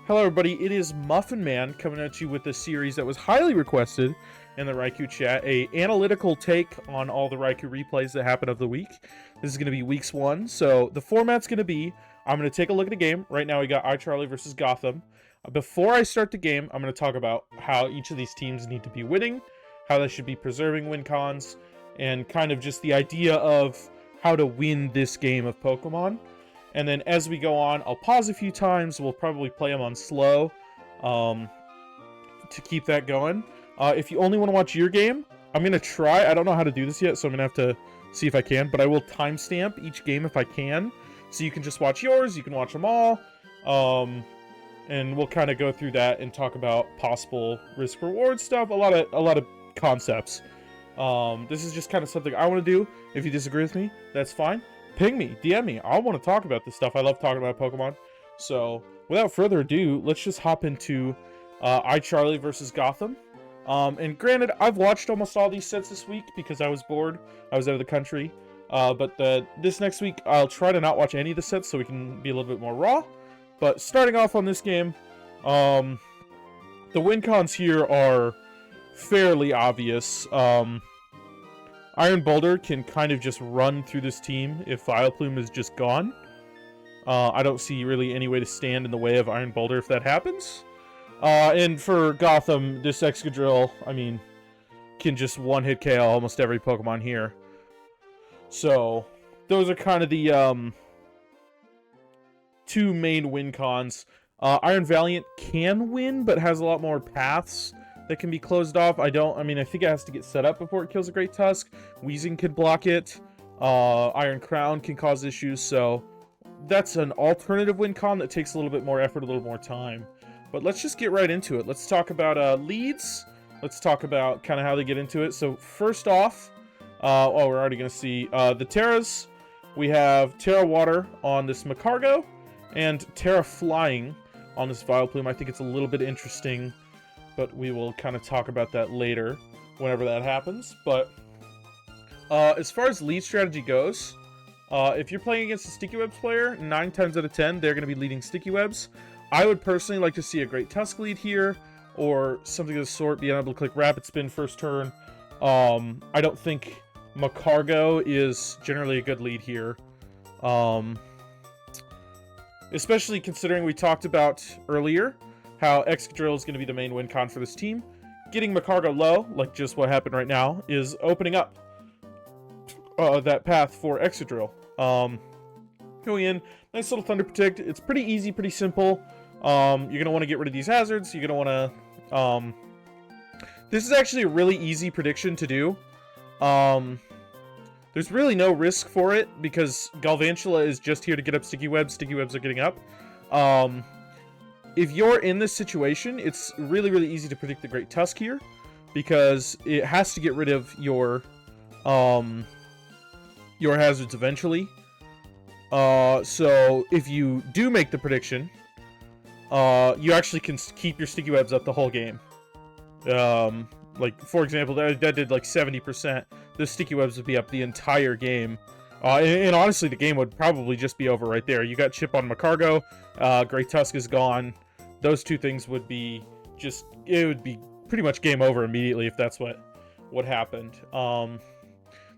Hello everybody, it is Muffin Man coming at you with a series that was highly requested in the Raikou chat, a analytical take on all the Raikou replays that happen of the week. This is going to be weeks 1, so the format's going to be, I'm going to take a look at the game. Right now we got Icharly versus Gotham. Before I start the game, I'm going to talk about how each of these teams need to be winning, how they should be preserving win cons, and kind of just the idea of how to win this game of Pokemon. And then as we go on, I'll pause a few times. We'll probably play them on slow to keep that going. If you only want to watch your game, I'm going to try. I don't know how to do this yet, so I'm going to have to see if I can. But I will timestamp each game if I can. So you can just watch yours. You can watch them all. And we'll kind of go through that and talk about possible risk-reward stuff. A lot of concepts. This is just kind of something I want to do. If you disagree with me, that's fine. Ping me, DM me. I want to talk about this stuff. I love talking about Pokemon. So, without further ado, let's just hop into Icharly versus Gotham. And granted, I've watched almost all these sets this week because I was bored. I was out of the country. But this next week, I'll try to not watch any of the sets so we can be a little bit more raw. But starting off on this game, the win cons here are fairly obvious. Iron Boulder can kind of just run through this team if Vileplume is just gone. I don't see really any way to stand in the way of Iron Boulder if that happens. And for Gotham, this Excadrill, I mean, can just one-hit KO almost every Pokemon here. So, those are kind of the two main win cons. Iron Valiant can win, but has a lot more paths that can be closed off. I think it has to get set up before it kills a Great Tusk. Weezing could block it. Iron Crown can cause issues, so that's an alternative win con that takes a little bit more effort, a little more time. But let's just get right into it. Let's talk about leads. Let's talk about kind of how they get into it. So first off, we're already going to see the Terras. We have Terra Water on this Magcargo and Terra Flying on this Vileplume. I think it's a little bit interesting, but we will kind of talk about that later, whenever that happens. But as far as lead strategy goes, if you're playing against a Sticky Webs player, 9 times out of 10, they're going to be leading Sticky Webs. I would personally like to see a Great Tusk lead here, or something of the sort, being able to click Rapid Spin first turn. I don't think Magcargo is generally a good lead here. Especially considering we talked about earlier how Excadrill is going to be the main win con for this team. Getting Magcargo low, like just what happened right now, is opening up that path for Excadrill. Going in, nice little Thunder Protect. It's pretty easy, pretty simple. You're going to want to get rid of these hazards. You're going to want to... This is actually a really easy prediction to do. There's really no risk for it because Galvantula is just here to get up Sticky Webs. Sticky Webs are getting up. If you're in this situation, it's really, really easy to predict the Great Tusk here because it has to get rid of your hazards eventually. So if you do make the prediction, you actually can keep your Sticky Webs up the whole game. Like, for example, that did like 70%. The Sticky Webs would be up the entire game. And honestly, the game would probably just be over right there. You got Chip on Magcargo, Great Tusk is gone. Those two things would be just, it would be pretty much game over immediately if that's what happened.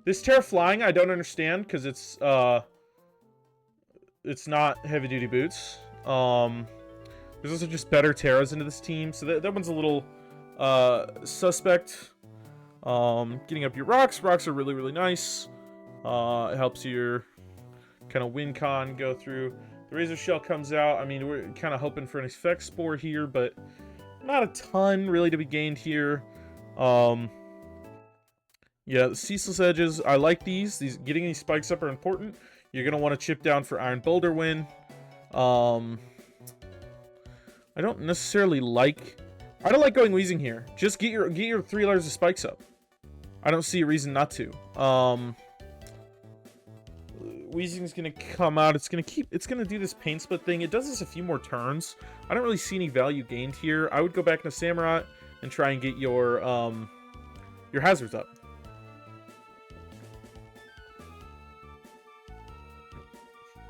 This Terra Flying, I don't understand because it's not heavy duty boots. There's also just better Terras into this team, so that one's a little suspect. Getting up your rocks. Rocks are really, really nice. It helps your kind of win con go through. The Razor Shell comes out. I mean, we're kind of hoping for an Effect Spore here, but not a ton really to be gained here. Yeah, the Ceaseless Edges, I like these. Getting these spikes up are important. You're going to want to chip down for Iron Boulder win. I don't necessarily like... I don't like going Weezing here. Just get your 3 layers of spikes up. I don't see a reason not to. Weezing's gonna come out. It's gonna do this pain split thing. It does this a few more turns. I don't really see any value gained here. I would go back into Samurott and try and get your hazards up.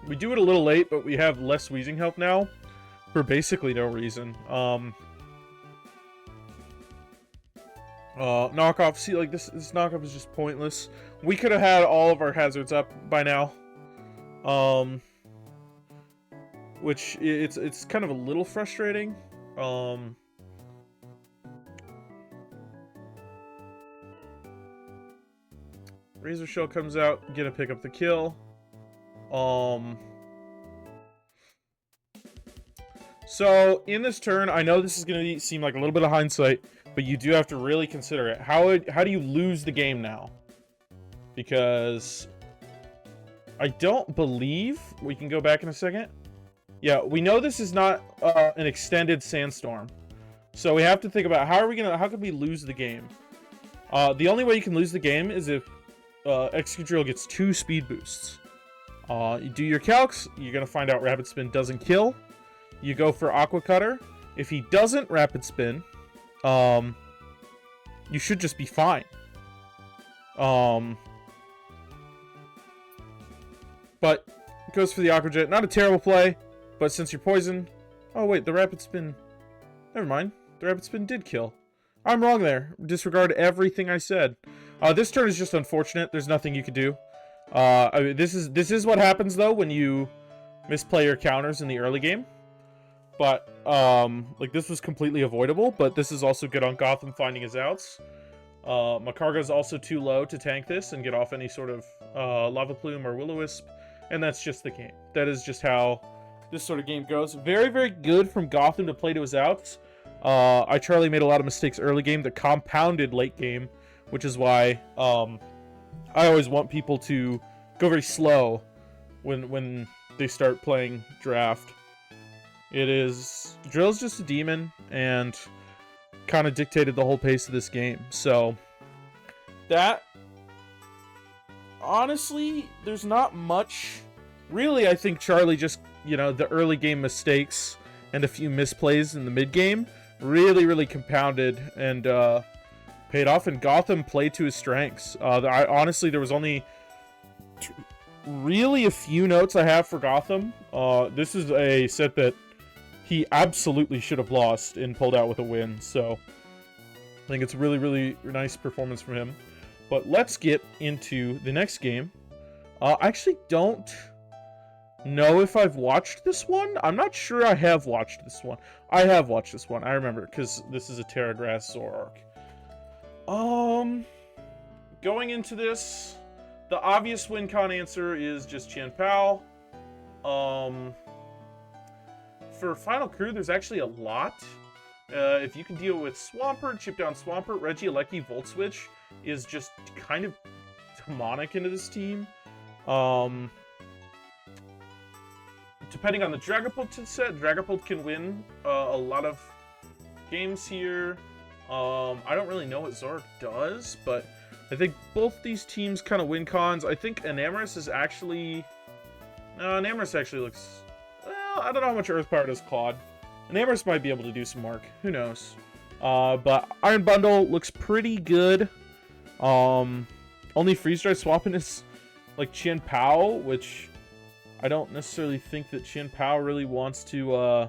We do it a little late, but we have less Weezing health now. for basically no reason. Knockoff, see, like, this knockoff is just pointless. We could have had all of our hazards up by now. Which, it's kind of a little frustrating. Razor Shell comes out, gonna pick up the kill. So, in this turn, I know this is gonna seem like a little bit of hindsight, but you do have to really consider it. How do you lose the game now? Because I don't believe we can go back in a second. Yeah, we know this is not an extended sandstorm, so we have to think about how could we lose the game? The only way you can lose the game is if Excadrill gets 2 speed boosts. You do your calcs, you're gonna find out Rapid Spin doesn't kill. You go for Aqua Cutter. If he doesn't Rapid Spin, you should just be fine. But it goes for the Aqua Jet. Not a terrible play, but since you're poisoned... Oh wait, the Rapid Spin... Never mind. The Rapid Spin did kill. I'm wrong there. Disregard everything I said. This turn is just unfortunate. There's nothing you could do. I mean, this is what happens though when you misplay your counters in the early game. But like, this was completely avoidable. But this is also good on Gotham finding his outs. Makarga is also too low to tank this and get off any sort of Lava Plume or Will-O-Wisp, and that's just the game. That is just how this sort of game goes. Very, very good from Gotham to play to his outs. Icharly made a lot of mistakes early game that compounded late game, which is why I always want people to go very slow when they start playing draft. Drill's just a demon and kind of dictated the whole pace of this game. So that, honestly, there's not much. Really, I think Charlie just, the early game mistakes and a few misplays in the mid game really compounded and paid off, and Gotham played to his strengths. Honestly, there was only really a few notes I have for Gotham. This is a set that he absolutely should have lost and pulled out with a win, so I think it's a really nice performance from him. But let's get into the next game. I actually don't know if I've watched this one. I'm not sure I have watched this one. I have watched this one. I remember, because this is a Terra Grass Zoroark. Going into this, the obvious win con answer is just Chien-Pao. For Final Crew, there's actually a lot. If you can deal with Swampert, chip down Swampert, Regieleki, Volt Switch is just kind of demonic into this team. Depending on the Dragapult set, Dragapult can win a lot of games here. I don't really know what Zoroark does, but I think both these teams kind of win cons. I think Enamorus is actually... No, Enamorus actually looks... Well, I don't know how much Earth Power does Claude. Enamorus might be able to do some work. Who knows? But Iron Bundle looks pretty good. Only Freeze Dry swapping is like Chien-Pao, which I don't necessarily think that Chien-Pao really wants to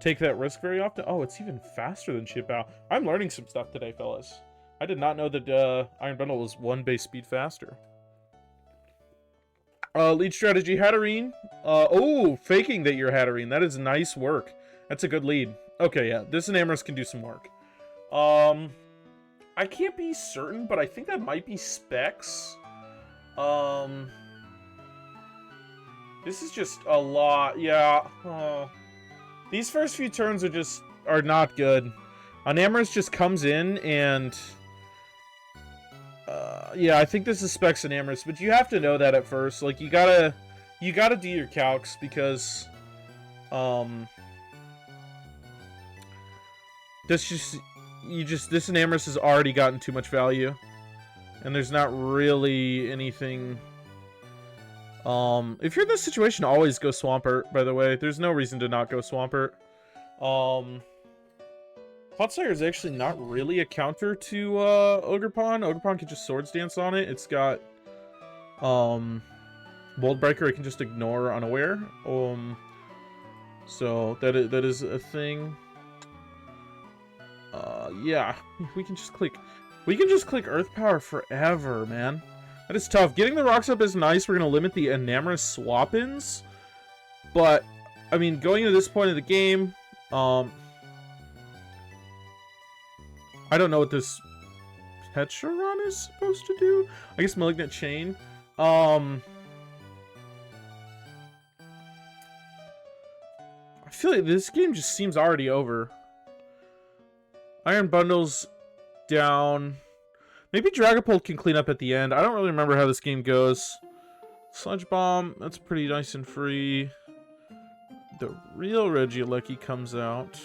take that risk very often. Oh, it's even faster than Chien-Pao. I'm learning some stuff today, fellas. I did not know that Iron Bundle was 1 base speed faster. Lead strategy, Hatterene. Oh, faking that you're Hatterene. That is nice work. That's a good lead. Okay, yeah, this Enamorus can do some work. I can't be certain, but I think that might be Specs. This is just a lot. Yeah. These first few turns are not good. Enamorus just comes in and... yeah, I think this is Specs Enamorus, but you have to know that at first. Like, you gotta do your calcs, because this Enamorus has already gotten too much value, and there's not really anything. If you're in this situation, always go Swampert, by the way. There's no reason to not go Swampert. Clodsire is actually not really a counter to Ogerpon. Ogerpon can just Swords Dance on it. It's got Mold Breaker I can just ignore unaware. So that is a thing. Yeah, we can just click Earth Power forever, man. That is tough. Getting the rocks up is nice. We're gonna limit the Enamorous swap-ins, but I mean, going to this point of the game, I don't know what this Pecharon is supposed to do. I guess Malignant Chain. I feel like this game just seems already over. Iron Bundle's down. Maybe Dragapult can clean up at the end. I don't really remember how this game goes. Sludge Bomb, that's pretty nice and free. The real Regieleki comes out.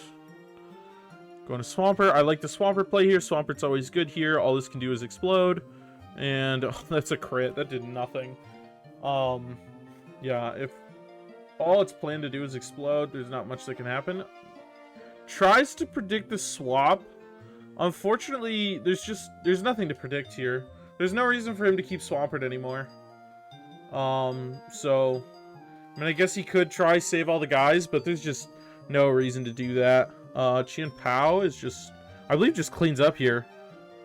Going to Swampert. I like the Swampert play here. Swampert's always good here. All this can do is explode. And oh, that's a crit. That did nothing. Yeah, if all it's planned to do is explode, there's not much that can happen. Tries to predict the swap. Unfortunately, there's nothing to predict here. There's no reason for him to keep Swampert anymore. So I mean, I guess he could try save all the guys, but there's just no reason to do that. Qian Pao is just, I believe, just cleans up here.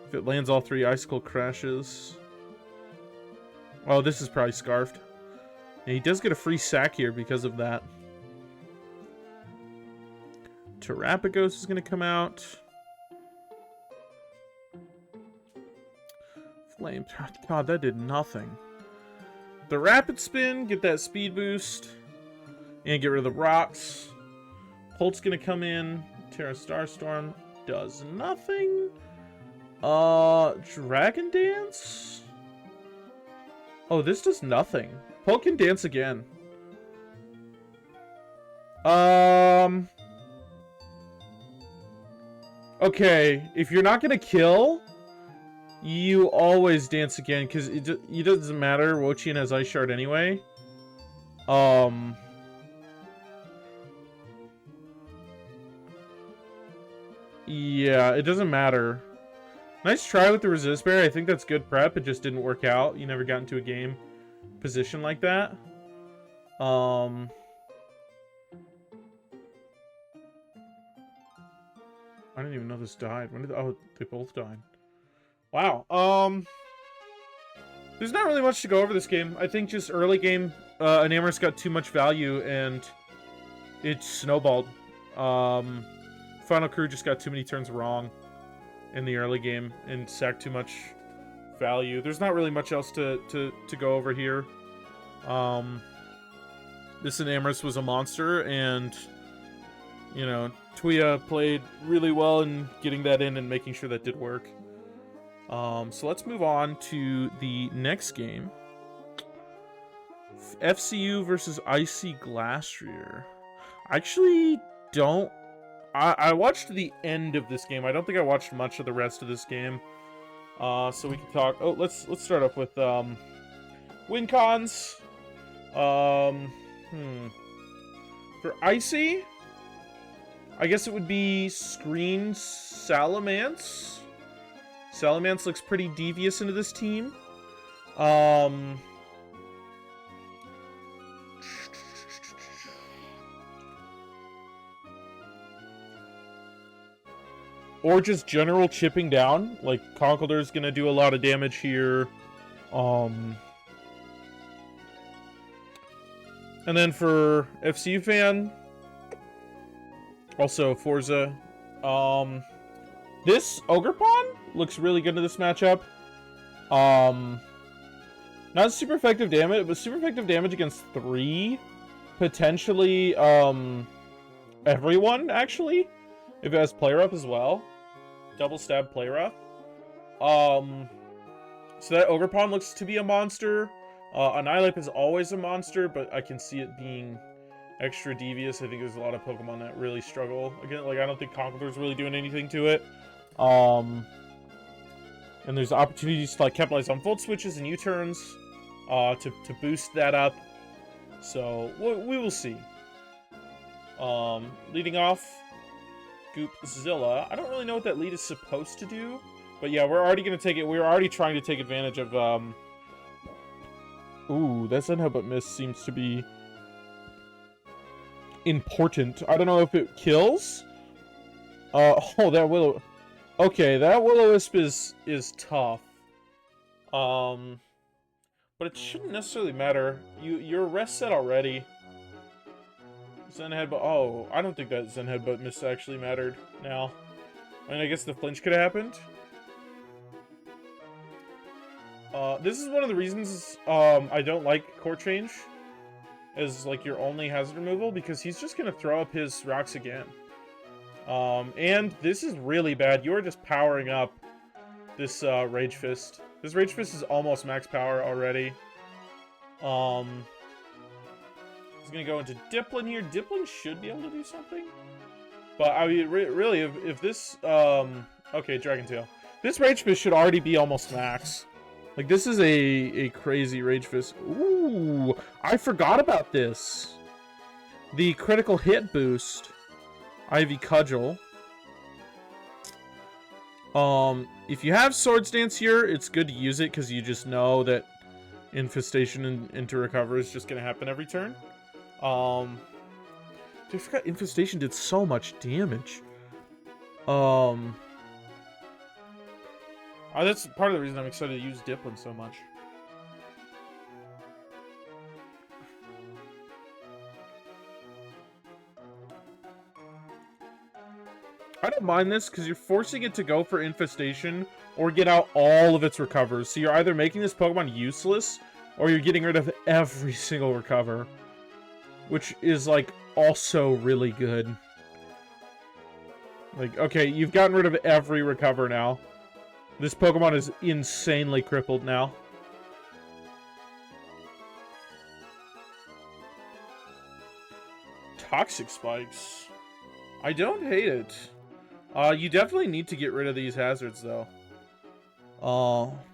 If it lands all 3 Icicle Crashes. Oh, this is probably Scarfed. And he does get a free sack here because of that. Terrapagos is going to come out. Flame. God, that did nothing. The Rapid Spin, get that speed boost. And get rid of the rocks. Pult's going to come in. Terra Starstorm does nothing. Dragon Dance? Oh, this does nothing. Pult can dance again. Okay, if you're not gonna kill, you always dance again, because it doesn't matter. Wochian has Ice Shard anyway. Yeah, it doesn't matter. Nice try with the Resist Bear. I think that's good prep. It just didn't work out. You never got into a game position like that. I didn't even know this died. When did oh, they both died. Wow. There's not really much to go over this game. I think just early game, Enamorous got too much value and it snowballed. Final Crew just got too many turns wrong in the early game and sacked too much value. There's not really much else to go over here. This Enamorous was a monster, and you know, Tuya played really well in getting that in and making sure that did work. So let's move on to the next game. FCU versus Icy Glastrier. I actually don't... I watched the end of this game. I don't think I watched much of the rest of this game. So we can talk... Oh, let's start off with win cons. For Icy, I guess it would be Screen Salamence. Salamence looks pretty devious into this team. Or just general chipping down. Like, Conkeldurr's gonna do a lot of damage here. And then for FCU fan, also Forza. This Ogerpon looks really good in this matchup. Not super effective damage, but super effective damage against 3. Potentially, everyone, actually. If it has play rough as well. Double stab play rough. So that Ogerpon looks to be a monster. Annihilate is always a monster, but I can see it being extra devious. I think there's a lot of Pokemon that really struggle. Again, like, I don't think Conkeldurr's really doing anything to it. And there's opportunities to, like, capitalize on Volt Switches and U-turns to boost that up. So, we will see. Leading off, Goopzilla. I don't really know what that lead is supposed to do. But yeah, we're already going to take it. We're already trying to take advantage of... Ooh, that Zen Headbutt Miss seems to be important. I don't know if it kills. Oh, that Willow... Okay, that Will-O-Wisp is tough. But it shouldn't necessarily matter. You're rest set already. Zen Headbutt... Oh, I don't think that Zen Headbutt miss actually mattered now. I mean, I guess the flinch could have happened. This is one of the reasons I don't like Core Change as like your only hazard removal, because he's just gonna throw up his rocks again. And this is really bad. You are just powering up this Rage Fist. This Rage Fist is almost max power already. He's gonna go into Diplin here. Diplin should be able to do something. But I mean, really, if this okay, Dragon Tail. This Rage Fist should already be almost max. Like, this is a crazy Rage Fist. Ooh, I forgot about this. The critical hit boost. Ivy Cudgel. If you have Swords Dance here, it's good to use it because you just know that Infestation into Recover is just going to happen every turn. Dude, I forgot Infestation did so much damage. That's part of the reason I'm excited to use Diplin so much. I don't mind this because you're forcing it to go for Infestation or get out all of its recovers. So you're either making this Pokemon useless or you're getting rid of every single recover, which is like also really good. Like, okay, you've gotten rid of every recover now. This Pokemon is insanely crippled now. Toxic Spikes. I don't hate it. You definitely need to get rid of these hazards, though.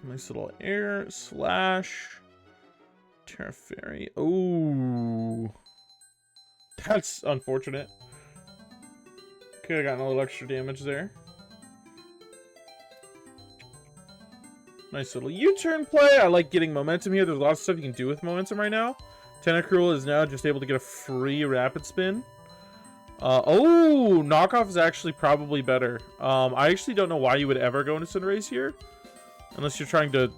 Nice little air slash. Terra Fairy. Ooh. That's unfortunate. Could have gotten a little extra damage there. Nice little U-turn play. I like getting momentum here. There's a lot of stuff you can do with momentum right now. Tentacruel is now just able to get a free rapid spin. Oh, knockoff is actually probably better. I actually don't know why you would ever go into Cinderace here. Unless you're trying to...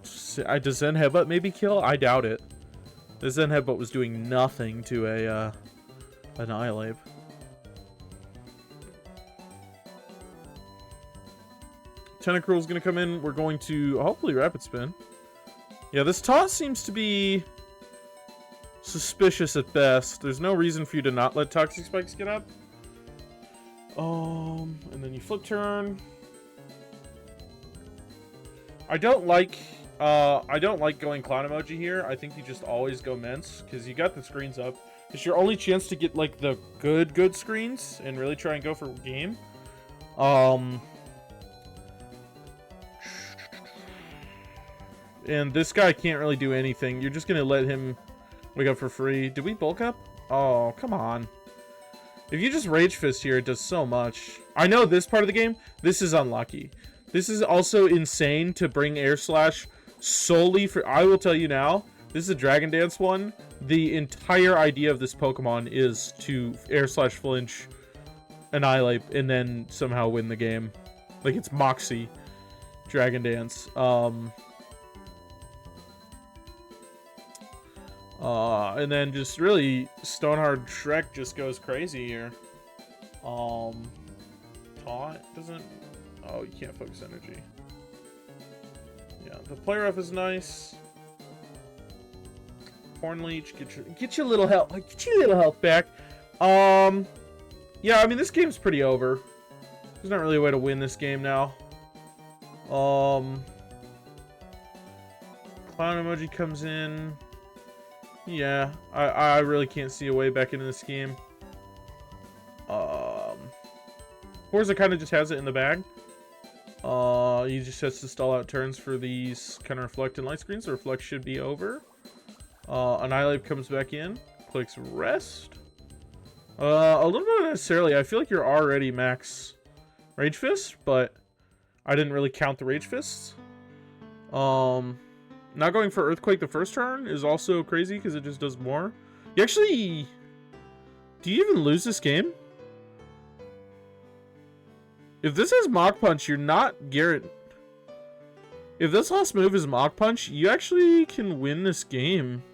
Does Zen Headbutt maybe kill? I doubt it. The Zen Headbutt was doing nothing to a Annihilate. Tentacruel is going to come in. We're going to hopefully Rapid Spin. Yeah, this toss seems to be suspicious at best. There's no reason for you to not let Toxic Spikes get up. And then you flip turn. I don't like going Clown Emoji here. I think you just always go Mince because you got the screens up. It's your only chance to get like the good screens and really try and go for game. And this guy can't really do anything. You're just gonna let him wake up for free. Did we bulk up? Oh, come on. If you just Rage Fist here, it does so much. I know this part of the game, this is unlucky. This is also insane to bring Air Slash solely for... I will tell you now, this is a Dragon Dance one. The entire idea of this Pokemon is to Air Slash Flinch, Annihilate, and then somehow win the game. Like, it's Moxie Dragon Dance. And then just really Stonehard Shrek just goes crazy here. Taunt doesn't... Oh, you can't focus energy. Yeah, the play rough is nice. Horn Leech, get your little health, get your little health back. Yeah, I mean this game's pretty over. There's not really a way to win this game now. Clown Emoji comes in. Yeah, I really can't see a way back into this game. Corzahh kind of just has it in the bag. He just has to stall out turns for these kind of Reflect and Light Screens. The Reflect should be over. Annihilate comes back in. Clicks Rest. A little bit unnecessarily. I feel like you're already max Rage Fist, but I didn't really count the Rage Fists. Not going for Earthquake the first turn is also crazy because it just does more. You actually... Do you even lose this game? If this is Mach Punch, you're not Garrett. If this last move is Mach Punch, you actually can win this game.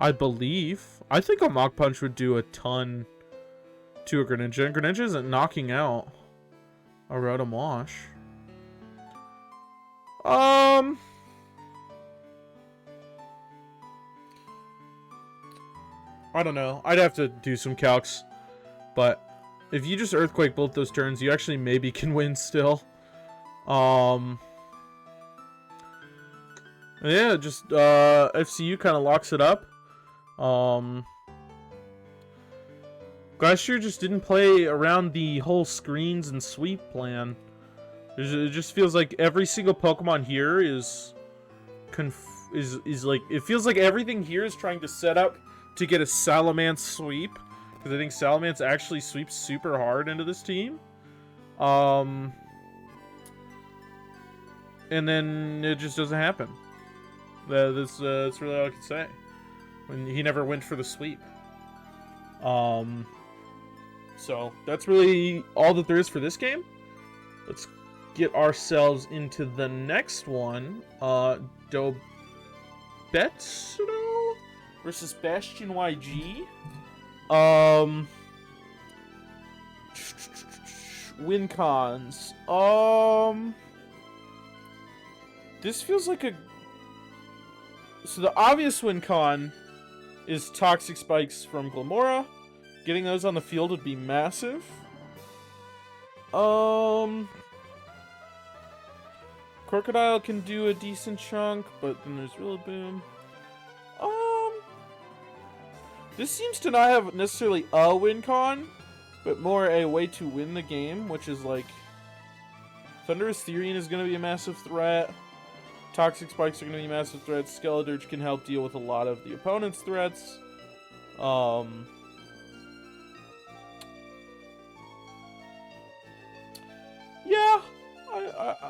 I believe. I think a Mach Punch would do a ton to a Greninja. And Greninja isn't knocking out a Rotom Wash. I don't know. I'd have to do some calcs. But if you just Earthquake both those turns, you actually maybe can win still. Yeah, just FCU kind of locks it up. Glastrier just didn't play around the whole screens and sweep plan. It just feels like every single Pokemon here is like, it feels like everything here is trying to set up to get a Salamence sweep, because I think Salamence actually sweeps super hard into this team. And then it just doesn't happen. That's really all I can say. When he never went for the sweep. So that's really all that there is for this game. Let's get ourselves into the next one. Dobesito versus Bastion YG. Win cons. This feels like a... So the obvious win con is Toxic Spikes from Glimmora. Getting those on the field would be massive. Crocodile can do a decent chunk, but then there's Rillaboom. This seems to not have necessarily a win con, but more a way to win the game, which is like Thunderous Therian is going to be a massive threat. Toxic Spikes are going to be massive threats. Skeledirge can help deal with a lot of the opponent's threats. Yeah,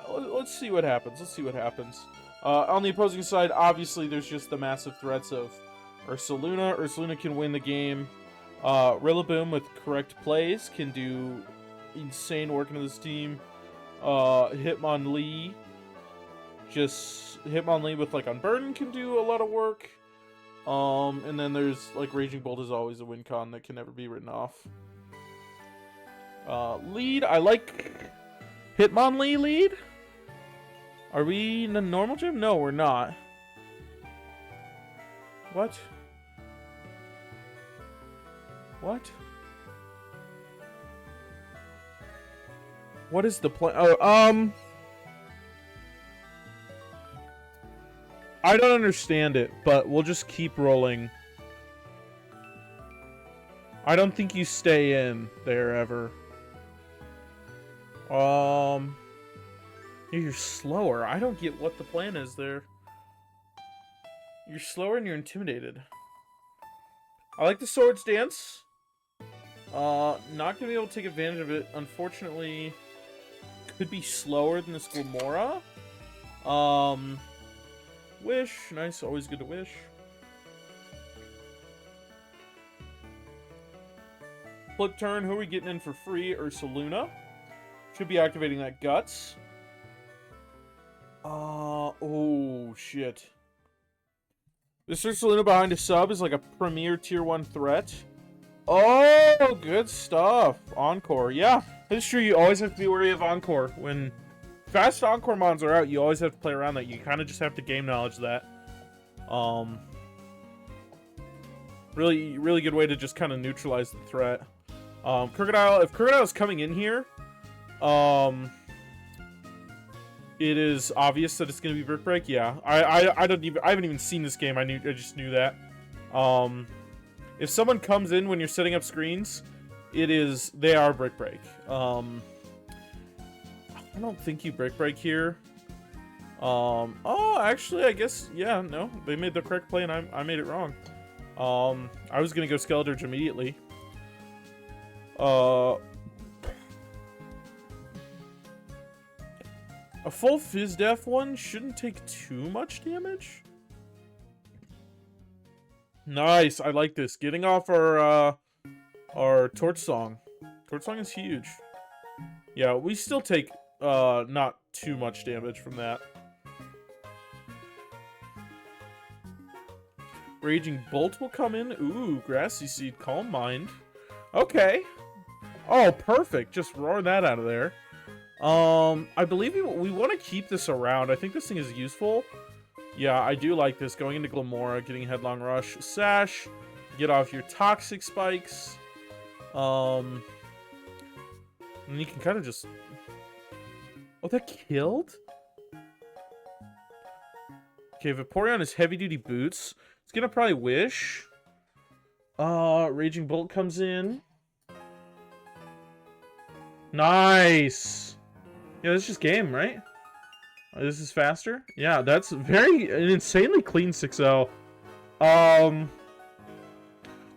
let's see what happens. Let's see what happens. On the opposing side, obviously, there's just the massive threats of Ursaluna. Ursaluna can win the game. Rillaboom, with correct plays, can do insane work into this team. Hitmonlee, Hitmonlee with like Unburden can do a lot of work. And then there's like Raging Bolt is always a win con that can never be written off. Lead, I like Hitmonlee lead. Are we in the normal gym? No, we're not. What? What? What is the plan? Oh, I don't understand it, but we'll just keep rolling. I don't think you stay in there ever. You're slower. I don't get what the plan is there. You're slower and you're intimidated. I like the Swords Dance. Not gonna be able to take advantage of it. Unfortunately, could be slower than this Glimmora. Wish. Nice. Always good to wish. Flip turn. Who are we getting in for free? Ursaluna. Should be activating that Guts. Oh, shit. This Ursaluna behind a sub is like a premier tier 1 threat. Oh, good stuff. Encore. Yeah, that's true. You always have to be wary of Encore. When fast Encore mons are out, you always have to play around that. You kind of just have to game knowledge that. Really, really good way to just kind of neutralize the threat. Crocodile, if Crocodile is coming in here, it is obvious that it's going to be Brick Break. Yeah, I haven't even seen this game. I just knew that. If someone comes in when you're setting up screens, they are Brick Break. I don't think you Brick Break here. Oh, actually, I guess, yeah, no, they made the correct play and I made it wrong. I was going to go Skeledirge immediately. A full Fizz Def one shouldn't take too much damage. Nice, I like this. Getting off our Our Torch Song. Torch Song is huge. Yeah, we still take not too much damage from that. Raging Bolt will come in. Ooh, Grassy Seed, Calm Mind. Okay. Oh, perfect. Just roar that out of there. I believe we want to keep this around. I think this thing is useful. Yeah, I do like this. Going into Glamora, getting Headlong Rush, Sash, get off your Toxic Spikes. And you can kind of just... Oh, that killed? Okay, Vaporeon is heavy-duty boots. It's gonna probably Wish. Raging Bolt comes in. Nice! Yeah, this is just game, right? This is faster? Yeah, that's an insanely clean 6-0.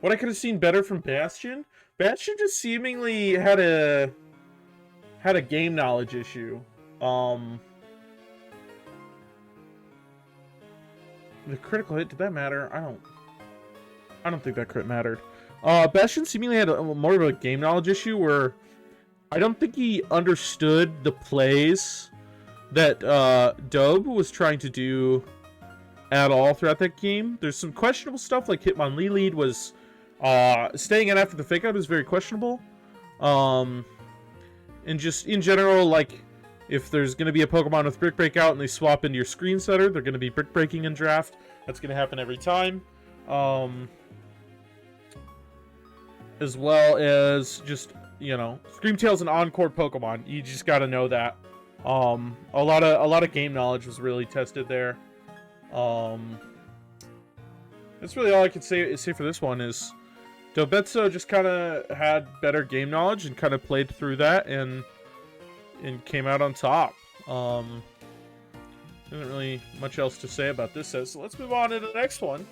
What I could have seen better from Bastion? Bastion just seemingly had a game knowledge issue. The critical hit, did that matter? I don't think that crit mattered. Bastion seemingly had more of a game knowledge issue where I don't think he understood the plays that Dobe was trying to do at all throughout that game. There's some questionable stuff, like Hitmonlee was staying in after the fake out is very questionable. And just in general, like, if there's going to be a Pokemon with Brick Break out and they swap into your screen setter, they're going to be Brick Breaking in draft. That's going to happen every time. As well as just, you know, Screamtail's an on-court Pokemon. You just got to know that. A lot of game knowledge was really tested there. That's really all I can say for this one is Dobesito just kind of had better game knowledge and kind of played through that and came out on top. Isn't really much else to say about this set, so let's move on to the next one.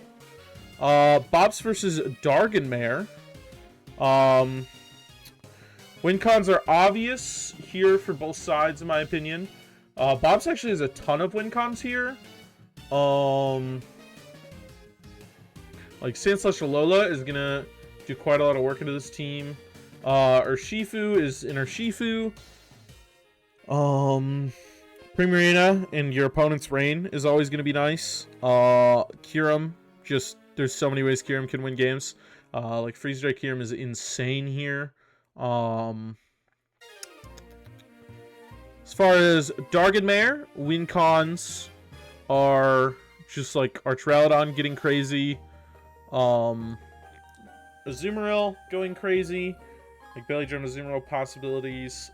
BTDLs versus Dargonmayor. Win cons are obvious here for both sides, in my opinion. BTDLs actually has a ton of win cons here. Like Sandslash is gonna do quite a lot of work into this team. Urshifu is in Urshifu. Primarina in your opponent's Rain is always gonna be nice. Kyurem, just there's so many ways Kyurem can win games. Like Freeze Dry Kyurem is insane here. As far as Dargonmayor, win cons are just like Archraladon getting crazy. Azumarill going crazy. Like Belly Drum Azumarill possibilities.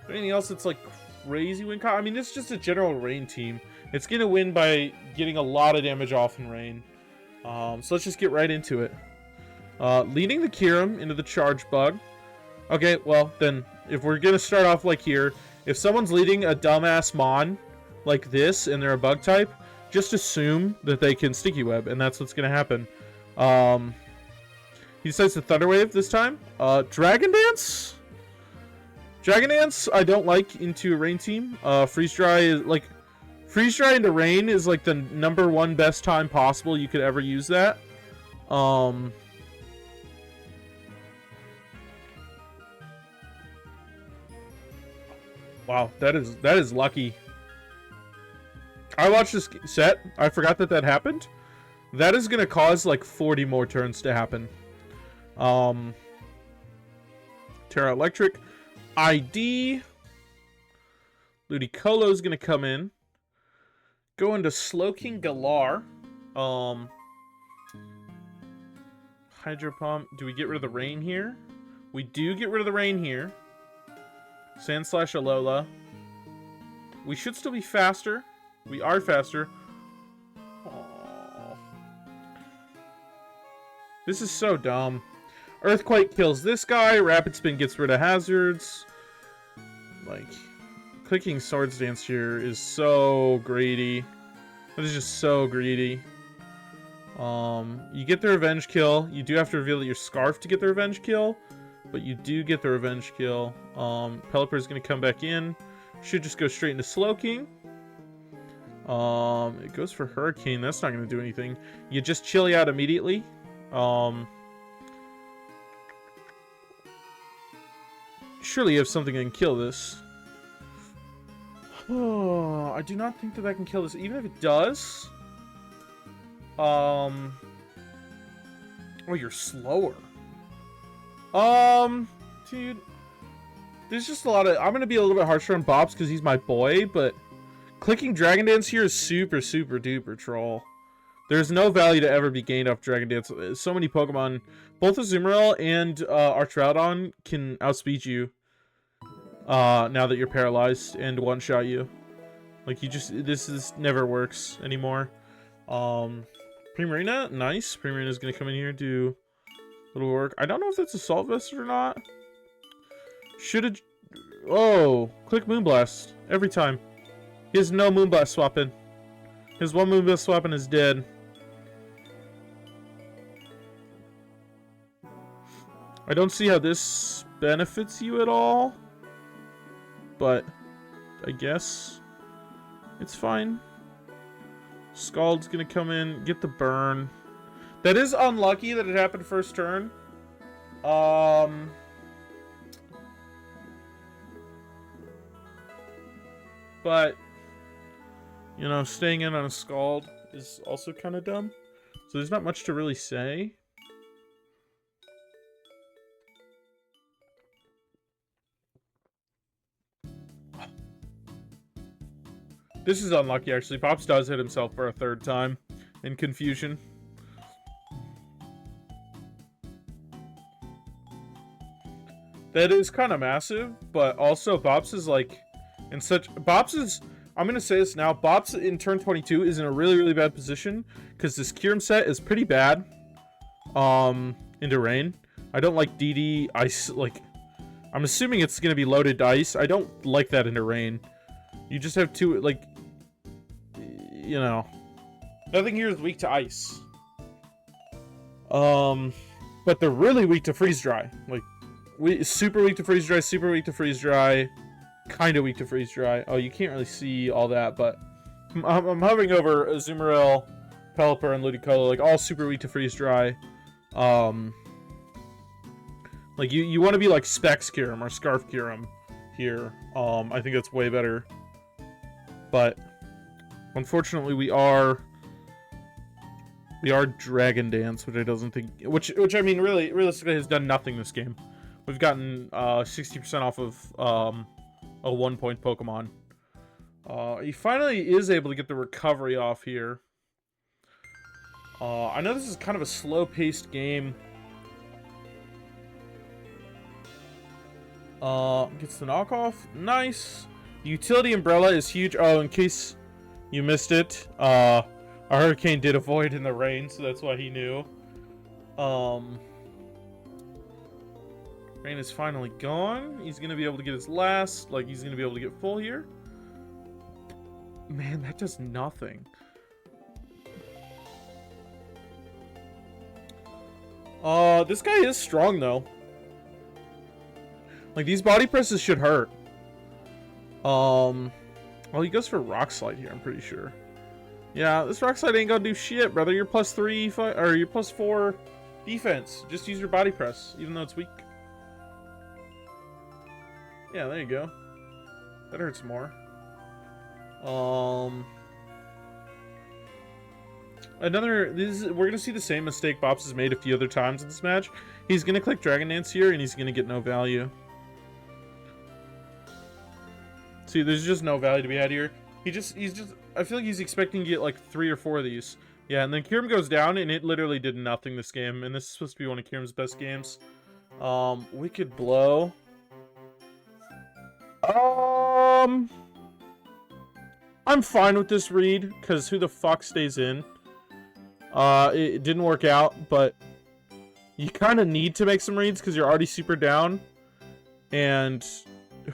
Anything else that's like crazy win con? I mean, this is just a general Rain team. It's gonna win by getting a lot of damage off in Rain. So let's just get right into it. Leading the Kyurem into the Charge Bug. Okay, well, then, if we're gonna start off like here, if someone's leading a dumbass Mon like this and they're a bug type, just assume that they can Sticky Web, and that's what's gonna happen. He decides to Thunder Wave this time. Dragon Dance? Dragon Dance, I don't like into a Rain team. Freeze Dry is, like, Freeze Dry into Rain is, like, the #1 best time possible you could ever use that. Wow, that is lucky. I watched this set. I forgot that happened. That is gonna cause like 40 more turns to happen. Terra Electric. ID. Ludicolo is gonna come in. Go into Slowking Galar. Hydro Pump. Do we get rid of the Rain here? We do get rid of the Rain here. Sandslash Alola. We should still be faster. We are faster. Aww. This is so dumb. Earthquake kills this guy. Rapid Spin gets rid of hazards. Like, clicking Swords Dance here is so greedy. That is just so greedy. You get the revenge kill. You do have to reveal that you're Scarf to get the revenge kill. But you do get the revenge kill. Pelipper is going to come back in. Should just go straight into Slowking. It goes for Hurricane. That's not going to do anything. You just Chilly out immediately. Surely you have something that can kill this. Oh, I do not think that can kill this. Even if it does... Oh, you're slower. Dude. There's just a lot of... I'm going to be a little bit harsher on Bops because he's my boy, but... Clicking Dragon Dance here is super, super duper troll. There's no value to ever be gained off Dragon Dance. So many Pokemon, both Azumarill and Artraudon can outspeed you. Now that you're paralyzed and one-shot you. Like, you just... This never works anymore. Primarina, nice. Primarina's gonna come in here and do a little work. I don't know if that's Assault Vest or not. Should've... Oh, click Moonblast. Every time. He has no Moonblast swapping. His one Moonblast swapping is dead. I don't see how this benefits you at all. But I guess it's fine. Scald's gonna come in, get the burn. That is unlucky that it happened first turn. But you know, staying in on a Scald is also kind of dumb. So there's not much to really say. This is unlucky, actually. Pops does hit himself for a third time in confusion. That is kind of massive, but also Bops is like in such... Bops is... I'm going to say this now. Bops in turn 22 is in a really, really bad position because this Kyurem set is pretty bad into rain. I don't like DD ice. Like, I'm assuming it's going to be loaded ice. I don't like that into rain. You just have two, like, you know, nothing here is weak to ice. But they're really weak to freeze dry. Like, super weak to freeze dry, super weak to freeze dry, kind of weak to freeze dry. Oh, you can't really see all that, but I'm hovering over Azumarill, Pelipper, and Ludicolo, like all super weak to freeze dry. Like you want to be like Specs Kyurem or Scarf Kyurem here. I think that's way better. But unfortunately, we are Dragon Dance, which I doesn't think, which I mean, really, realistically, has done nothing this game. We've gotten 60% off of a 1-point Pokemon. He finally is able to get the recovery off here. I know this is kind of a slow-paced game. Gets the knockoff. Nice. The utility umbrella is huge. Oh, in case you missed it, a hurricane did avoid in the rain, so that's why he knew. Rain is finally gone. He's gonna be able to get his last, like he's gonna be able to get full here. Man, that does nothing. This guy is strong though. Like these body presses should hurt. Well, he goes for Rock Slide here, I'm pretty sure. Yeah, this Rock Slide ain't gonna do shit, brother. You're +3, or you're +4 defense. Just use your body press, even though it's weak. Yeah, there you go. That hurts more. We're gonna see the same mistake Bops has made a few other times in this match. He's gonna click Dragon Dance here, and he's gonna get no value. See, there's just no value to be had here. He's just, I feel like he's expecting to get like 3 or 4 of these. Yeah, and then Kyurem goes down, and it literally did nothing this game. And this is supposed to be one of Kyurem's best games. Wicked Blow. I'm fine with this read, because who the fuck stays in? It didn't work out, but you kind of need to make some reads, because you're already super down. And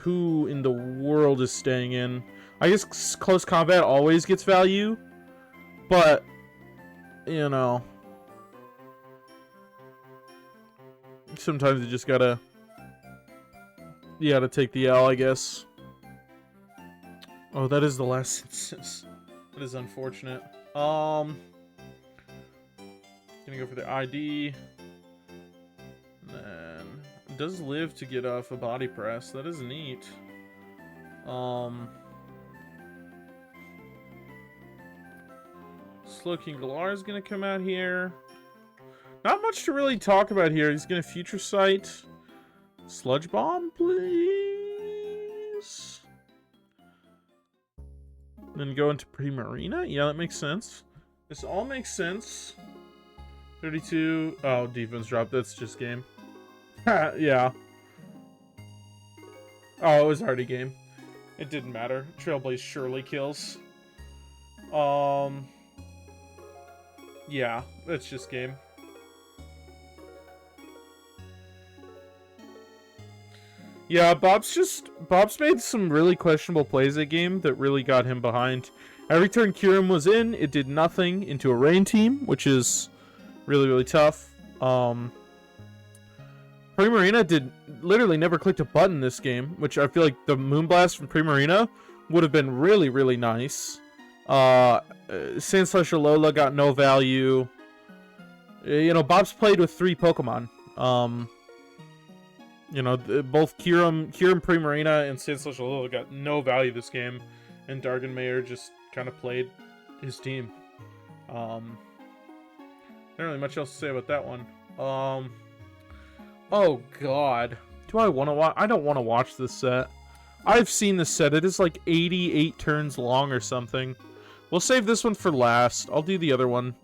who in the world is staying in? I guess close combat always gets value, but, you know, sometimes you just gotta take the L, I guess. Oh, that is the last instance. That is unfortunate. Gonna go for the ID. And then does live to get off a body press. That is neat. Slowking Galar is going to come out here. Not much to really talk about here. He's going to Future Sight. Sludge Bomb, please. Then go into Primarina. Yeah, that makes sense. This all makes sense. 32. Oh, defense drop. That's just game. Yeah. Oh, it was already game. It didn't matter. Trailblaze surely kills. Yeah, that's just game. Yeah, Bob's made some really questionable plays that game that really got him behind. Every turn Kyurem was in, it did nothing into a rain team, which is really, really tough. Primarina did literally never clicked a button this game, which I feel like the Moonblast from Primarina would have been really, really nice. Sandslash got no value. You know, Bob's played with 3 Pokemon. You know, both Kyurem Primarina, and Sandslash got no value this game, and Dargonmayor just kind of played his team. Not really much else to say about that one. Oh god, do I want to watch? I don't want to watch this set. I've seen this set. It is like 88 turns long or something. We'll save this one for last. I'll do the other one.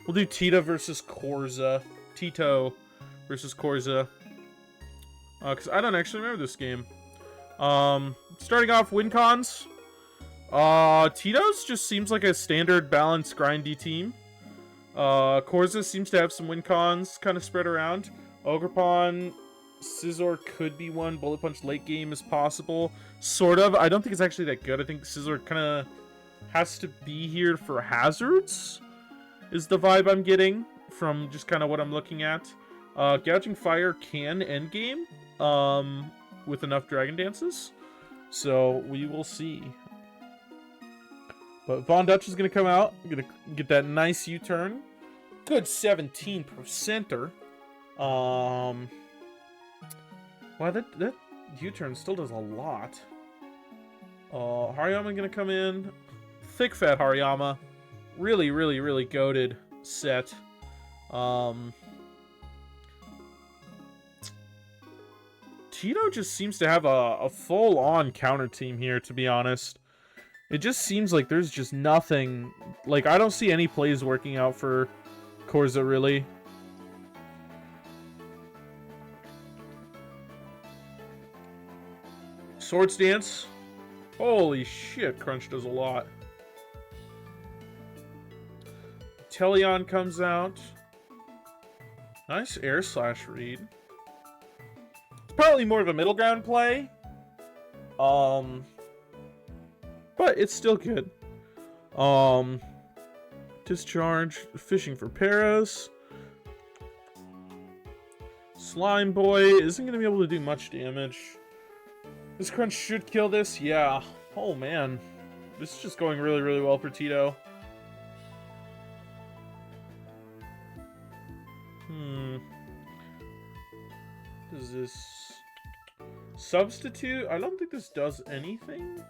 We'll do Tito versus Corzahh. Tito versus Corzahh. Because I don't actually remember this game. Starting off, win cons. Tito's just seems like a standard balanced grindy team. Corzahh seems to have some win cons kind of spread around. Ogerpon, Scizor could be one. Bullet Punch late game is possible. Sort of. I don't think it's actually that good. I think Scizor kind of has to be here for hazards, is the vibe I'm getting from just kind of what I'm looking at. Gouging Fire can end game with enough Dragon Dances. So we will see. But Von Dutch is going to come out. Going to get that nice U-turn. Good 17%er. Wow, that U-turn still does a lot. Hariyama going to come in. Thick fat Hariyama. Really, really, really goated set. Tito just seems to have a full-on counter team here, to be honest. It just seems like there's just nothing. Like, I don't see any plays working out for Corzahh, really. Swords Dance. Holy shit, Crunch does a lot. Teleon comes out. Nice Air Slash read. It's probably more of a middle ground play. But it's still good. Discharge. Fishing for Paras. Slime Boy isn't going to be able to do much damage. This Crunch should kill this. Yeah. Oh, man. This is just going really, really well for Tito. Does this substitute? I don't think this does anything.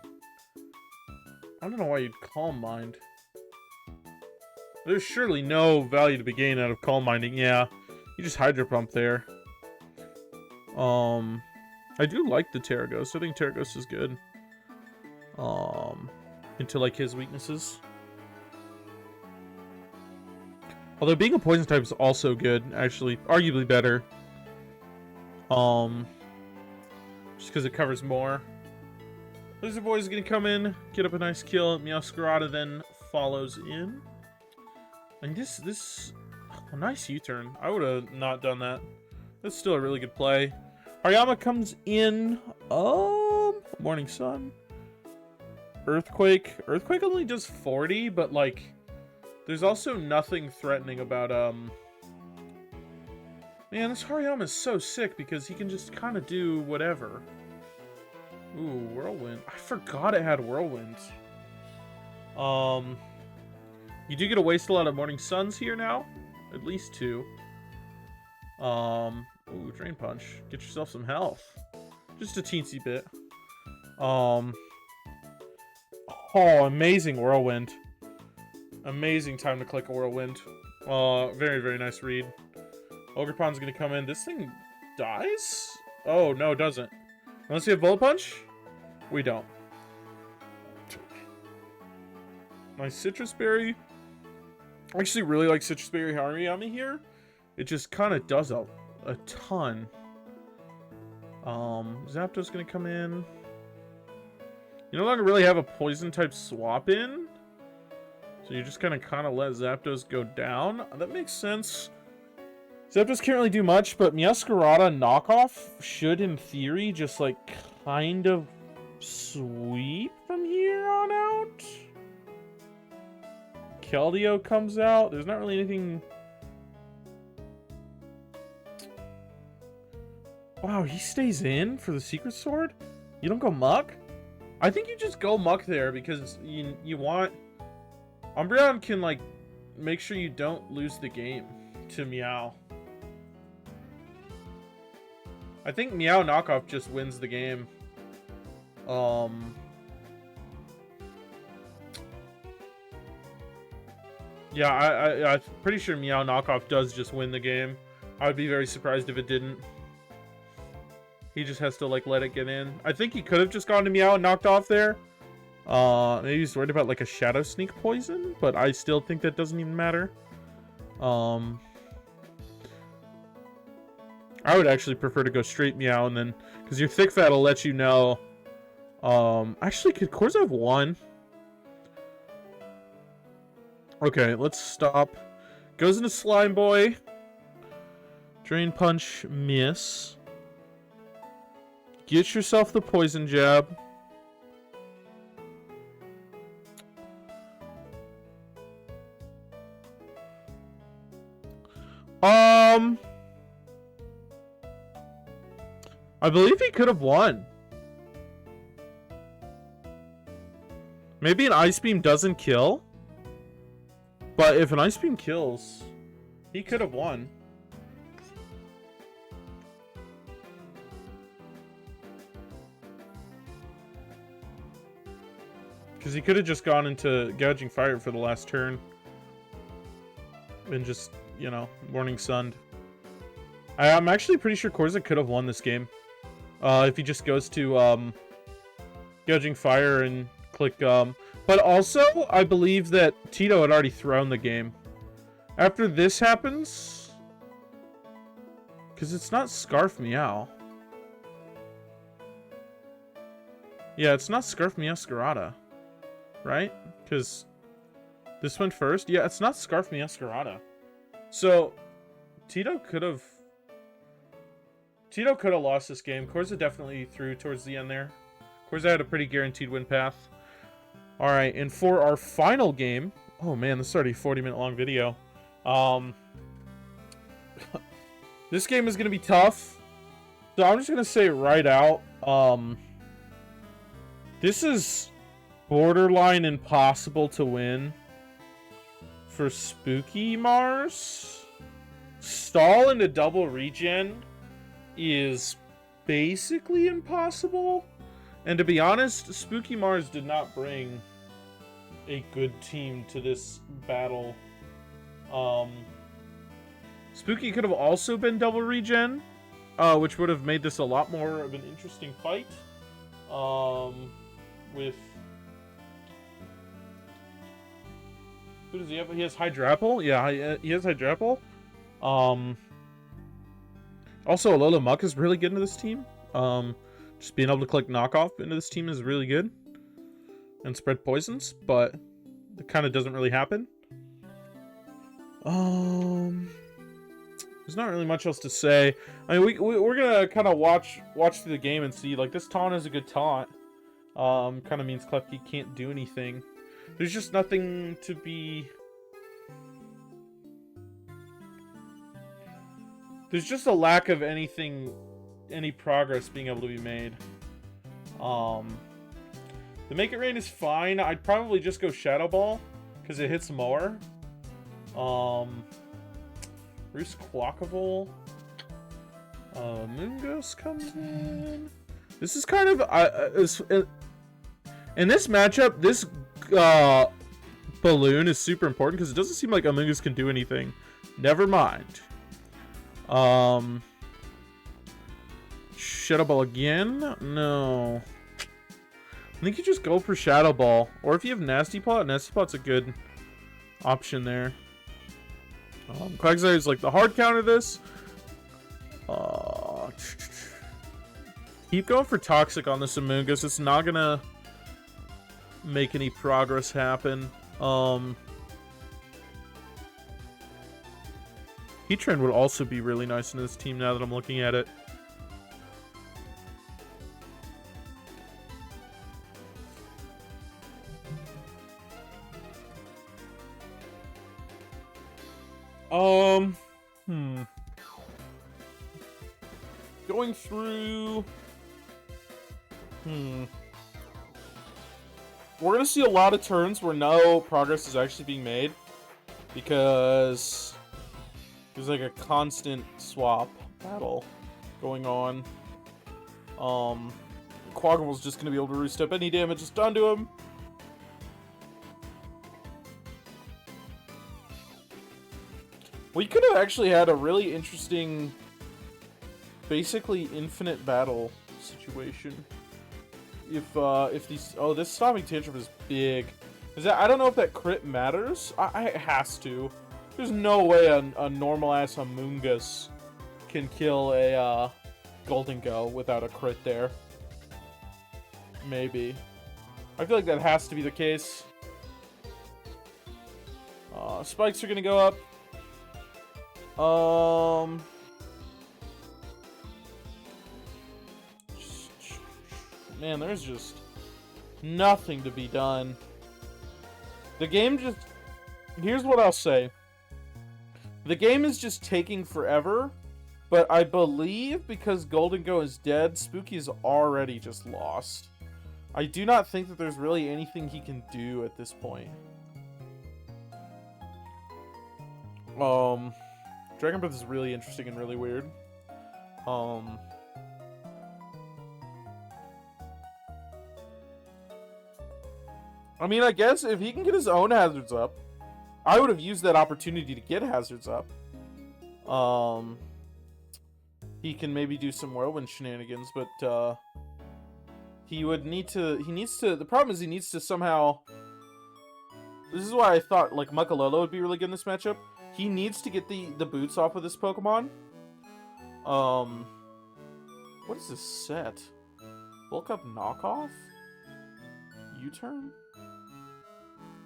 I don't know why you'd Calm Mind. There's surely no value to be gained out of Calm Minding. Yeah, you just Hydro Pump there. I do like the Terraghost. I think Terraghost is good. Into like his weaknesses. Although being a poison type is also good, actually, arguably better. Just because it covers more. Lizard Boy is gonna come in, get up a nice kill. Meowscarada then follows in. And this a nice U-turn. I would have not done that. That's still a really good play. Hariyama comes in. Morning Sun. Earthquake. Earthquake only does 40, but like, there's also nothing threatening about Man, this Hariyama is so sick because he can just kind of do whatever. Ooh, Whirlwind. I forgot it had Whirlwind. You do get to waste a lot of Morning Suns here now. At least 2. Ooh, Drain Punch. Get yourself some health. Just a teensy bit. Oh, amazing Whirlwind. Amazing time to click a Whirlwind. Very, very nice read. Ogerpon's gonna come in. This thing dies? Oh, no, it doesn't. Unless we have Bullet Punch? We don't. Nice Citrus Berry. I actually really like Citrus Berry Hariyami here. It just kind of does a ton. Zapdos gonna come in. You no longer really have a poison type swap in. So you're just gonna kind of let Zapdos go down. That makes sense. Zapdos can't really do much, but Meowscarada knockoff should, in theory, just like kind of sweep from here on out. Keldeo comes out. There's not really anything. Wow, he stays in for the Secret Sword? You don't go Muck? I think you just go Muck there because you want... Umbreon can, like, make sure you don't lose the game to Meow. I think Meow knockoff just wins the game. Yeah, I'm pretty sure Meow knockoff does just win the game. I would be very surprised if it didn't. He just has to, like, let it get in. I think he could have just gone to Meow and knocked off there. Maybe he's worried about, like, a Shadow Sneak poison, but I still think that doesn't even matter. I would actually prefer to go straight Meow and then... Because your Thick Fat will let you know... Actually, could Corzahh have won? Okay, let's stop. Goes into Slime Boy. Drain Punch, miss. Get yourself the Poison Jab. I believe he could have won. Maybe an Ice Beam doesn't kill. But if an Ice Beam kills, he could have won. Because he could have just gone into Gouging Fire for the last turn. And just, you know, Morning Sunned. I'm actually pretty sure Corzahh could have won this game. If he just goes to Gouging Fire and click... But also, I believe that Tito had already thrown the game. After this happens... Because it's not Scarf Meow. Yeah, it's not Scarf Meowscarada. Right? Because this went first. Yeah, it's not Scarf Meowscarada. So, Tito could have lost this game. Corzahh definitely threw towards the end there. Corzahh had a pretty guaranteed win path. Alright, and for our final game... Oh man, this is already a 40-minute long video. This game is going to be tough. So I'm just going to say right out. This is borderline impossible to win for SpookyMars. Stall into double regen is basically impossible. And to be honest, SpookyMars did not bring a good team to this battle. Spooky could have also been double regen, which would have made this a lot more of an interesting fight. With... Who does he have? He has Hydrapple? Yeah, he has Hydrapple. Also, Alola Muck is really good into this team. Just being able to collect knockoff into this team is really good. And spread poisons, but it kind of doesn't really happen. There's not really much else to say. I mean, we're gonna kind of watch through the game and see, like, this taunt is a good taunt. Kind of means Klefki can't do anything. There's just nothing to be... There's just a lack of anything, any progress being able to be made. The Make It Rain is fine. I'd probably just go Shadow Ball, because it hits more. Roost Quackable. Mungus comes in. This is kind of in this matchup. This balloon is super important because it doesn't seem like Amoonguss can do anything. Never mind. Shadow Ball again? No. I think you just go for Shadow Ball. Or if you have Nasty Plot, Nasty Plot's a good option there. Quagsire is like the hard counter this. Keep going for Toxic on this Amoonguss. It's not gonna make any progress happen. Heatran would also be really nice in this team now that I'm looking at it. Going through... We're gonna see a lot of turns where no progress is actually being made. Because... there's like a constant swap battle going on. Quaggle's just gonna be able to re-step any damage that's done to him. We could have actually had a really interesting, basically infinite battle situation. If these... oh, this Stomping Tantrum is big. I don't know if that crit matters. It has to. There's no way a normal-ass Amoonguss can kill a Golden Go without a crit there. Maybe. I feel like that has to be the case. Spikes are gonna go up. Man, there's just nothing to be done. The game just... here's what I'll say. The game is just taking forever, but I believe because Golden Go is dead, Spooky is already just lost. I do not think that there's really anything he can do at this point. Dragon Breath is really interesting and really weird. I mean, I guess if he can get his own hazards up, I would have used that opportunity to get hazards up. He can maybe do some whirlwind shenanigans, but he needs to, the problem is he needs to somehow, this is why I thought like Muckalolo would be really good in this matchup. He needs to get the boots off of this Pokemon. What is this set? Bulk Up Knockoff? U-turn?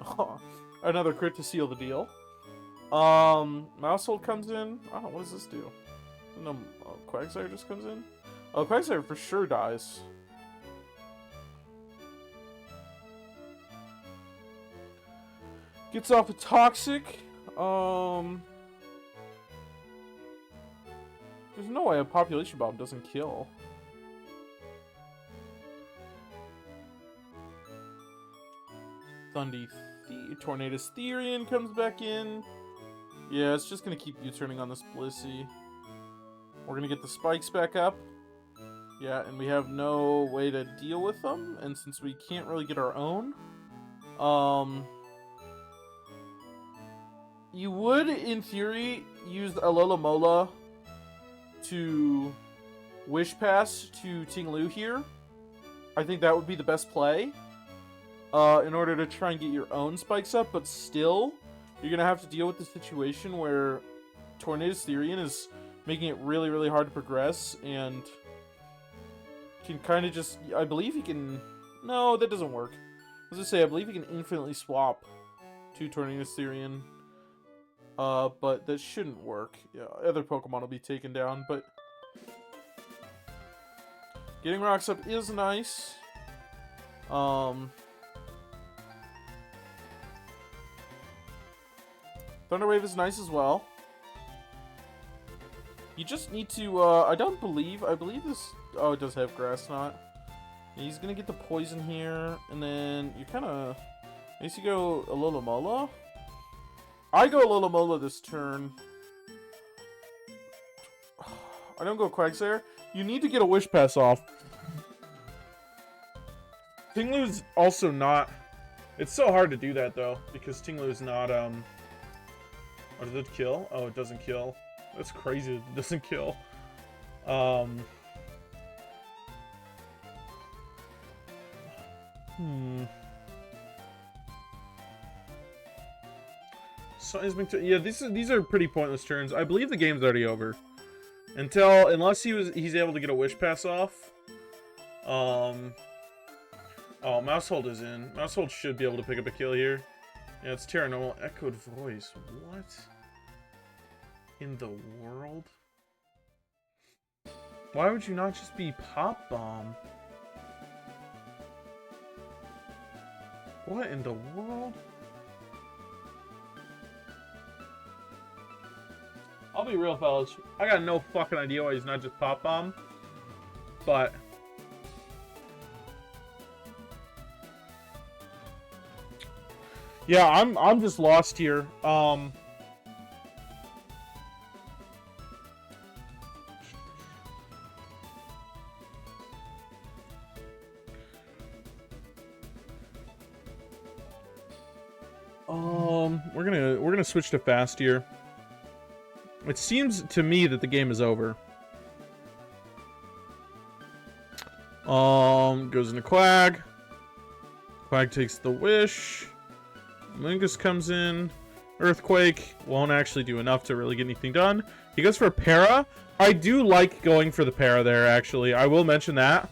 Oh, another crit to seal the deal. Mousehold comes in. Oh, what does this do? No, Quagsire just comes in? Oh, Quagsire for sure dies. Gets off a Toxic. There's no way a Population Bomb doesn't kill. Tornadus Therian comes back in. Yeah, it's just gonna keep U-turning on this Blissey. We're gonna get the spikes back up. Yeah, and we have no way to deal with them. And since we can't really get our own, you would, in theory, use Alola to Wish Pass to Ting-Lu here. I think that would be the best play. In order to try and get your own spikes up, but still, you're going to have to deal with the situation where Tornadus Therian is making it really, really hard to progress, and can kind of just, I believe he can, no, that doesn't work. I was going to say, I believe he can infinitely swap to Tornadus Therian, but that shouldn't work. Yeah, other Pokemon will be taken down, but getting rocks up is nice. Thunder Wave is nice as well. You just need to, I believe this, oh, it does have Grass Knot. He's gonna get the poison here, and then you kinda, I guess you go Alola. I go Alola this turn. I don't go Quagsire. You need to get a Wish Pass off. Tinglu's also not... It's so hard to do that, though, because Tinglu's not, Oh, does it kill? Oh, it doesn't kill. That's crazy. It doesn't kill. Yeah, these are pretty pointless turns. I believe the game's already over. Unless he's able to get a Wish Pass off. Oh, Mousehold is in. Mousehold should be able to pick up a kill here. Yeah, it's Terra Normal. Echoed Voice. What in the world? Why would you not just be Pop Bomb? What in the world? I'll be real, fellas. I got no fucking idea why he's not just Pop Bomb. But... yeah, I'm just lost here. We're gonna switch to fast here. It seems to me that the game is over. Goes into Quag. Quag takes the Wish. Mungus comes in. Earthquake won't actually do enough to really get anything done. He goes for a Para. I do like going for the Para there, actually. I will mention that.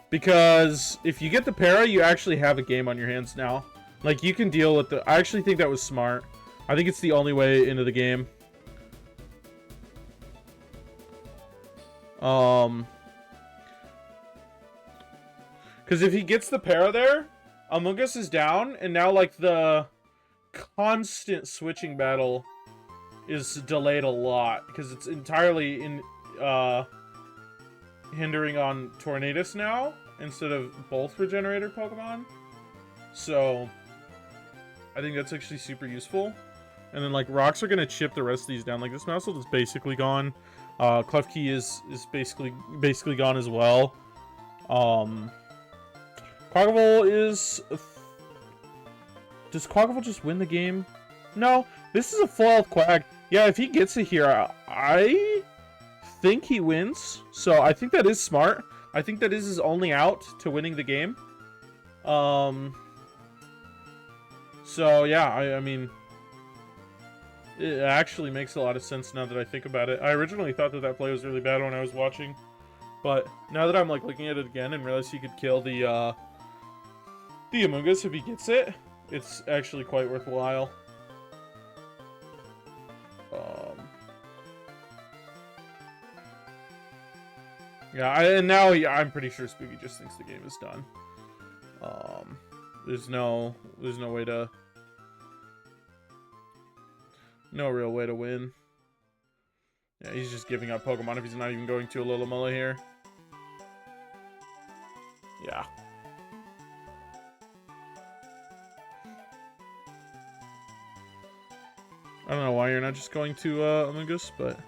Because if you get the Para, you actually have a game on your hands now. Like, you can deal with the... I actually think that was smart. I think it's the only way into the game. Because if he gets the Para there, Amogus is down, and now, like, the constant switching battle is delayed a lot, because it's entirely hindering on Tornadus now, instead of both Regenerator Pokemon. So, I think that's actually super useful. And then, like, Rocks are going to chip the rest of these down. Like, this Mousehold is basically gone. Klefki is basically gone as well. Quackable is... Does Quackable just win the game? No, this is a full health Quag. Yeah, if he gets it here, I think he wins. So I think that is smart. I think that is his only out to winning the game. So yeah, I mean, it actually makes a lot of sense now that I think about it. I originally thought that play was really bad when I was watching, but now that I'm like looking at it again and realize he could kill the Amogus if he gets it, it's actually quite worthwhile. Yeah, and now I'm pretty sure Spooky just thinks the game is done. There's no way to... No real way to win. Yeah, he's just giving up Pokemon if he's not even going to a Alomomola here. Yeah. I don't know why you're not just going to Amogus, but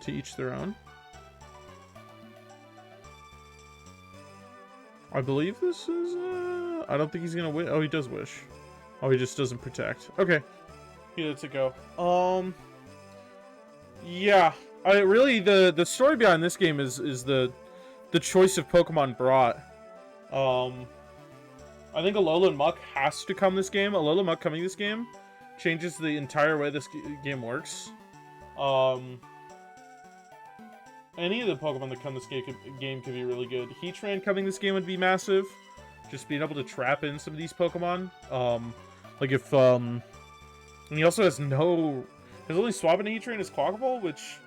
to each their own. I believe this is, I don't think he's gonna win. Oh, he does Wish. Oh, he just doesn't protect. Okay. He lets it go. Yeah. The story behind this game is the choice of Pokemon brought. I think Alolan Muck has to come this game. Alolan Muck coming this game changes the entire way this game works. Any of the Pokemon that come this game could be really good. Heatran coming this game would be massive. Just being able to trap in some of these Pokemon. Like if, and he also has his only swap in Heatran is Quackable, which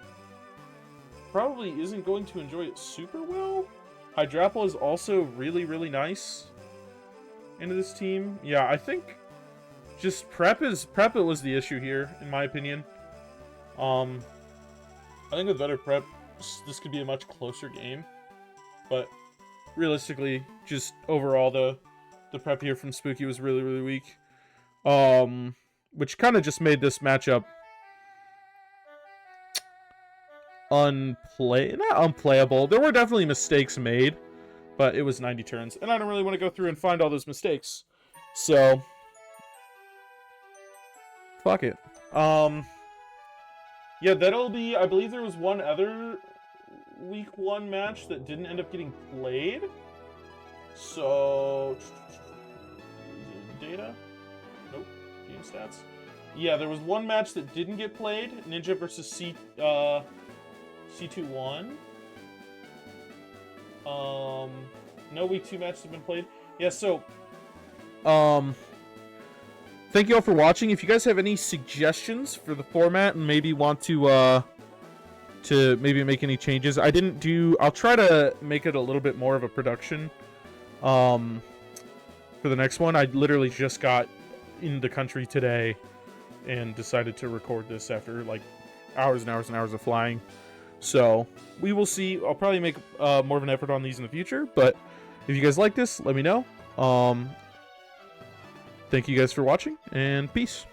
probably isn't going to enjoy it super well. Hydrapple is also really, really nice into this team. Yeah, I think just prep it was the issue here, in my opinion. I think with better prep, this could be a much closer game, but realistically, just overall the prep here from Spooky was really, really weak, which kind of just made this matchup not unplayable. There were definitely mistakes made, but it was 90 turns, and I don't really want to go through and find all those mistakes. So, fuck it. Yeah, that'll be, I believe there was one other week 1 match that didn't end up getting played. So, data? Nope. Game stats. Yeah, there was one match that didn't get played. Ninja versus C21. No week 2 matches have been played. Yeah, so, thank you all for watching. If you guys have any suggestions for the format and maybe want to maybe make any changes, I'll try to make it a little bit more of a production, for the next one. I literally just got in the country today and decided to record this after like hours and hours and hours of flying. So we will see. I'll probably make more of an effort on these in the future, but if you guys like this, let me know. Thank you guys for watching, and peace.